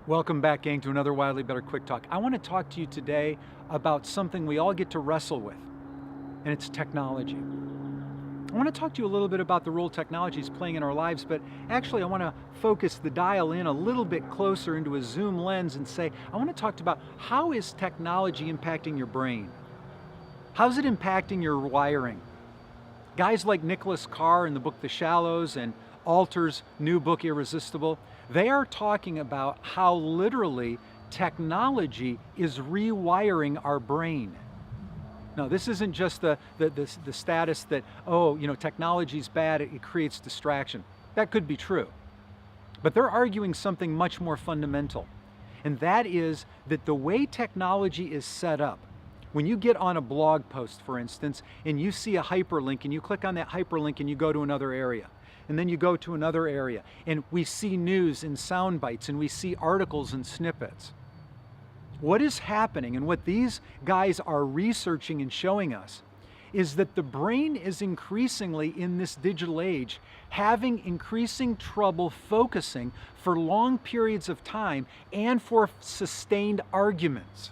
Welcome back, gang, to another Wildly Better Quick Talk. I want to talk to you today about something we all get to wrestle with, and it's technology. I want to talk to you a little bit about the role technology is playing in our lives, but actually I want to focus the dial in a little bit closer into a zoom lens and say, I want to talk about how is technology impacting your brain? How's it impacting your wiring? Guys like Nicholas Carr in the book The Shallows and Alter's new book Irresistible, they are talking about how literally technology is rewiring our brain. Now, this isn't just the status that, oh, technology's bad, it creates distraction. That could be true. But they're arguing something much more fundamental, and that is that the way technology is set up, when you get on a blog post, for instance, and you see a hyperlink and you click on that hyperlink and you go to another area, and then you go to another area, and we see news and sound bites, and we see articles and snippets. What is happening, and what these guys are researching and showing us, is that the brain is increasingly, in this digital age, having increasing trouble focusing for long periods of time and for sustained arguments.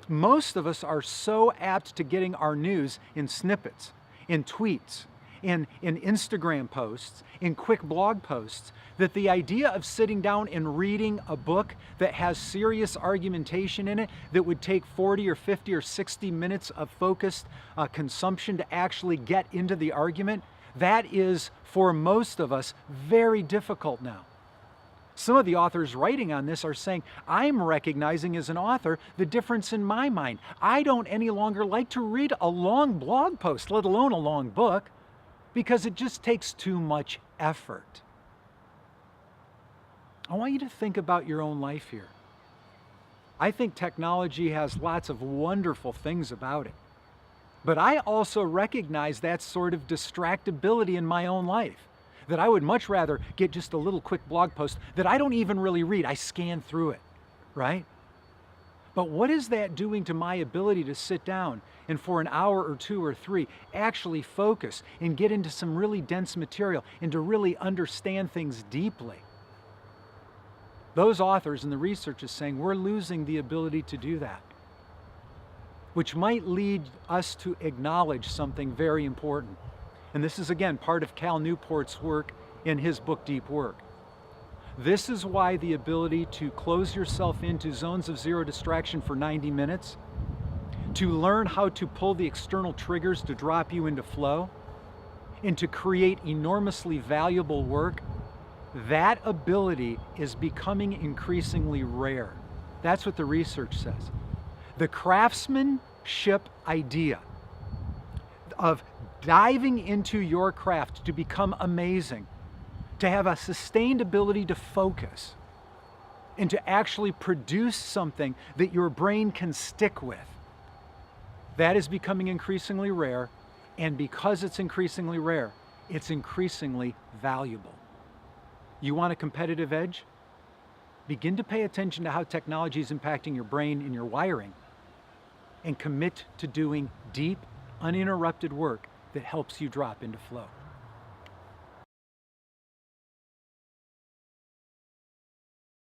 Most of us are so apt to getting our news in snippets, in tweets, in Instagram posts, in quick blog posts, that the idea of sitting down and reading a book that has serious argumentation in it that would take 40 or 50 or 60 minutes of focused consumption to actually get into the argument, that is, for most of us, very difficult now. Some of the authors writing on this are saying, I'm recognizing as an author the difference in my mind. I don't any longer like to read a long blog post, let alone a long book, because it just takes too much effort. I want you to think about your own life here. I think technology has lots of wonderful things about it, but I also recognize that sort of distractibility in my own life, that I would much rather get just a little quick blog post that I don't even really read. I scan through it, right? But what is that doing to my ability to sit down and for an hour or two or three actually focus and get into some really dense material and to really understand things deeply? Those authors and the research is saying we're losing the ability to do that, which might lead us to acknowledge something very important. And this is, again, part of Cal Newport's work in his book, Deep Work. This is why the ability to close yourself into zones of zero distraction for 90 minutes, to learn how to pull the external triggers to drop you into flow, and to create enormously valuable work, that ability is becoming increasingly rare. That's what the research says. The craftsmanship idea of diving into your craft to become amazing, to have a sustained ability to focus, and to actually produce something that your brain can stick with, that is becoming increasingly rare, and because it's increasingly rare, it's increasingly valuable. You want a competitive edge? Begin to pay attention to how technology is impacting your brain and your wiring, and commit to doing deep, uninterrupted work that helps you drop into flow.